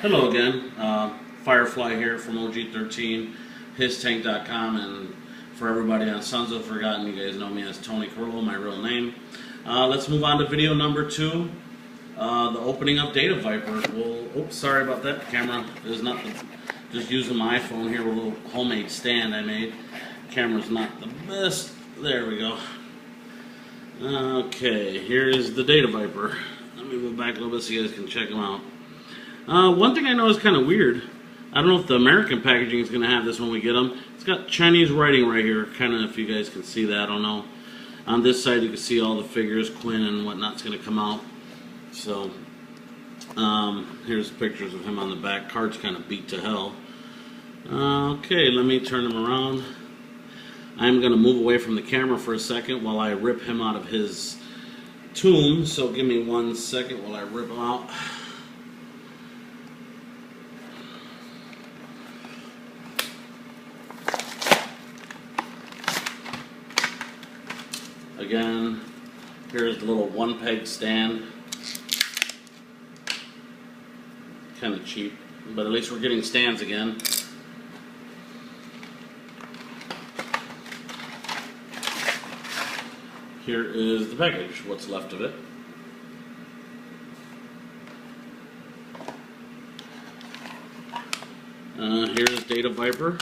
Hello again, Firefly here from OG13, HisTank.com, and for everybody on Sons of Forgotten, you guys know me as Tony Carollo, my real name. Let's move on to video number 2, the opening of Data Viper. Well, oops, sorry about that. The camera is not just using my iPhone here with a little homemade stand I made. Camera's not the best. There we go. Okay, here is the Data Viper. Let me move back a little bit so you guys can check them out. One thing I know is kind of weird. I don't know if the American packaging is going to have this when we get them. It's got Chinese writing right here, kind of, if you guys can see that, I don't know. On this side you can see all the figures, Quinn and whatnot's going to come out. So, here's pictures of him on the back. Card's kind of beat to hell. Okay, let me turn him around. I'm going to move away from the camera for a second while I rip him out of his tomb. So give me 1 second while I rip him out. Again, here's the little one-peg stand. Kind of cheap, but at least we're getting stands again. Here is the package, what's left of it. Here's Data Viper.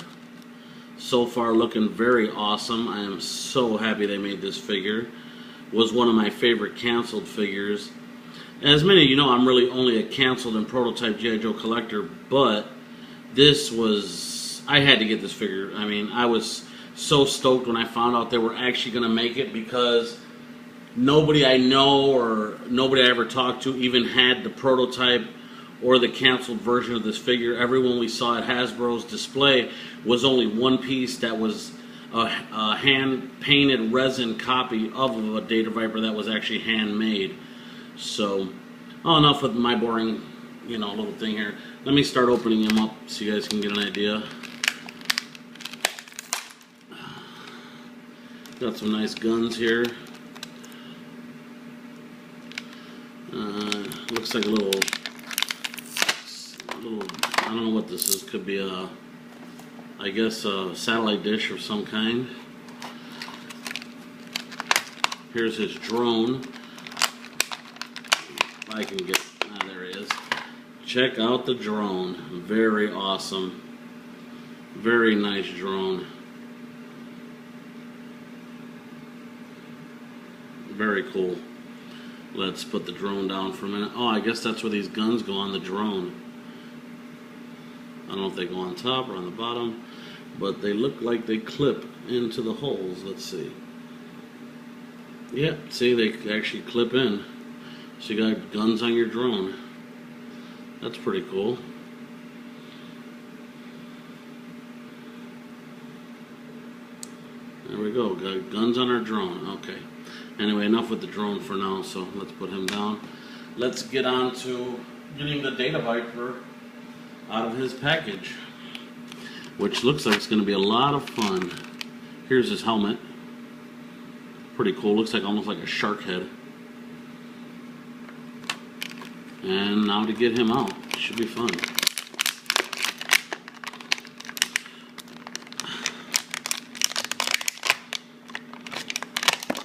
So far looking very awesome. I am so happy they made this figure. Was one of my favorite canceled figures. As many of you know, I'm really only a canceled and prototype G.I. Joe collector, but this was, I had to get this figure. I mean, I was so stoked when I found out they were actually going to make it, because nobody I know or nobody I ever talked to even had the prototype or the canceled version of this figure. Everyone we saw at Hasbro's display was only one piece that was a hand-painted resin copy of a Data Viper that was actually handmade. So, enough with my boring, little thing here. Let me start opening him up so you guys can get an idea. Got some nice guns here. Looks like a little, I don't know what this is. Could be I guess a satellite dish of some kind. Here's his drone. If I can get, there he is. Check out the drone. Very awesome. Very nice drone. Very cool. Let's put the drone down for a minute. Oh, I guess that's where these guns go on the drone. I don't know if they go on top or on the bottom, but they look like they clip into the holes. Let's see. Yeah, see, they actually clip in. So you got guns on your drone. That's pretty cool. There we go. Got guns on our drone. Okay. Anyway, enough with the drone for now, so let's put him down. Let's get on to getting the Data Viper out of his package, which looks like it's going to be a lot of fun. Here's his helmet. Pretty cool. Looks like almost like a shark head. And now to get him out. Should be fun.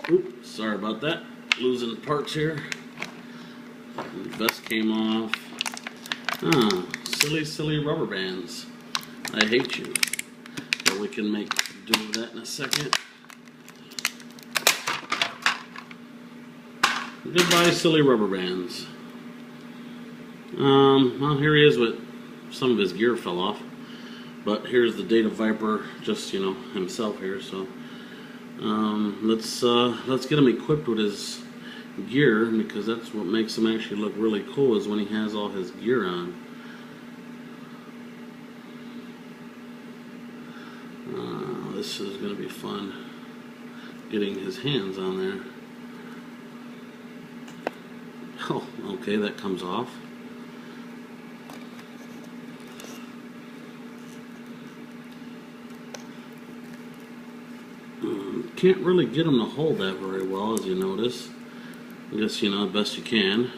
Oops, sorry about that. Losing parts here. The vest came off. Silly rubber bands. I hate you. But we can make do with that in a second. Goodbye, silly rubber bands. Well, here he is with some of his gear fell off. But here's the Data Viper, just, himself here. So let's get him equipped with his gear, because that's what makes him actually look really cool, is when he has all his gear on. This is going to be fun, getting his hands on there. Oh, okay, that comes off. Can't really get him to hold that very well, as you notice. I guess, best you can.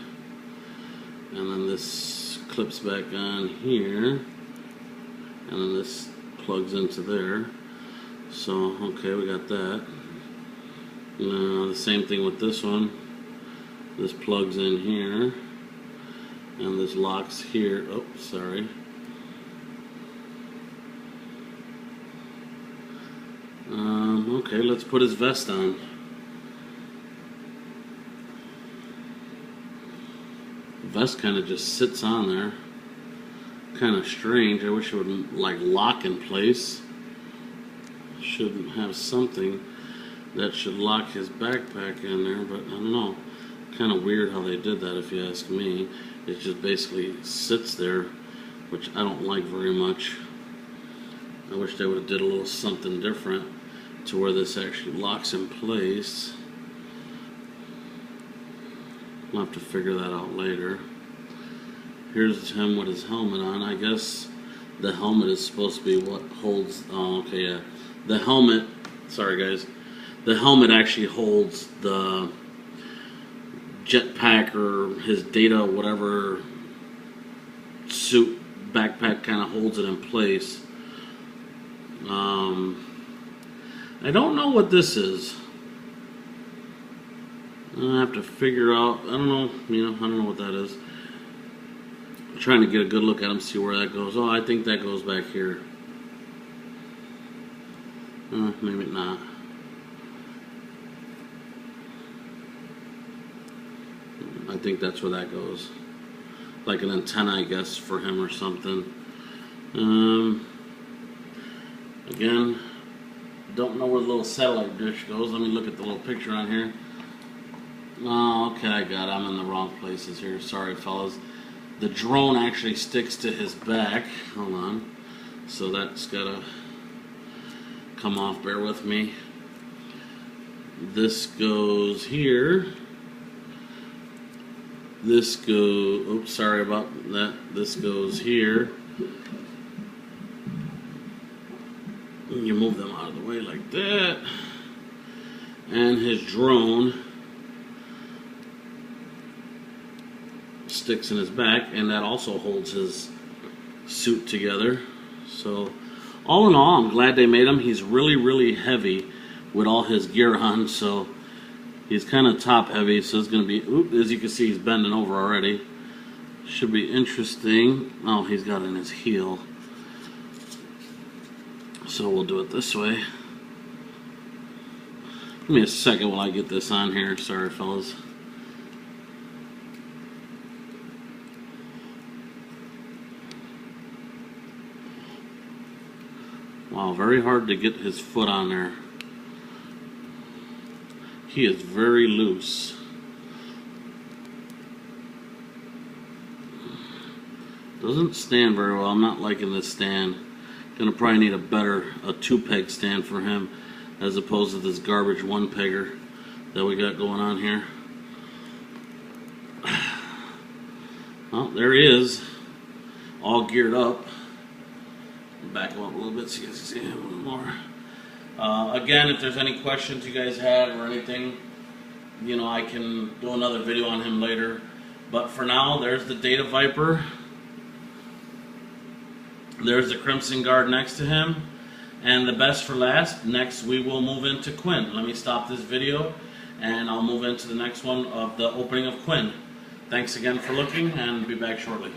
And then this clips back on here, and then this plugs into there. So okay, we got that. The same thing with this one. This plugs in here, and this locks here. Oh, sorry. Okay, let's put his vest on. The vest kind of just sits on there. Kind of strange. I wish it would like lock in place. Should have something that should lock his backpack in there, but I don't know. Kind of weird how they did that, if you ask me. It just basically sits there, which I don't like very much. I wish they would have did a little something different to where this actually locks in place. I'll have to figure that out later. Here's him with his helmet on. I guess the helmet is supposed to be what holds... Oh, okay, yeah. The helmet... Sorry, guys. The helmet actually holds the jetpack or his data, whatever suit backpack kind of holds it in place. I don't know what this is. I have to figure out. I don't know. I don't know what that is. I'm trying to get a good look at him, see where that goes. Oh, I think that goes back here. Maybe not. I think that's where that goes. Like an antenna, I guess, for him or something. Again, don't know where the little satellite dish goes. Let me look at the little picture on here. Oh, okay, I got it. I'm in the wrong places here. Sorry, fellas. The drone actually sticks to his back. Hold on. So that's got to come off. Bear with me. This goes here. This goes... Oops, sorry about that. This goes here. You move them out of the way like that. And his drone sticks in his back, and that also holds his suit together. So all in all, I'm glad they made him. He's really, really heavy with all his gear on, so he's kind of top heavy, so it's going to be, as you can see, he's bending over already. Should be interesting. Oh, he's got it in his heel. So we'll do it this way. Give me a second while I get this on here. Sorry, fellas. Wow, very hard to get his foot on there. He is very loose. Doesn't stand very well. I'm not liking this stand. Gonna probably need a 2-peg stand for him, as opposed to this garbage 1-pegger that we got going on here. Well, there he is, all geared up. Back him up a little bit so you guys can see him a little more. Again, if there's any questions you guys have or anything, I can do another video on him later. But for now, there's the Data Viper. There's the Crimson Guard next to him. And the best for last, next we will move into Quinn. Let me stop this video and I'll move into the next one of the opening of Quinn. Thanks again for looking, and be back shortly.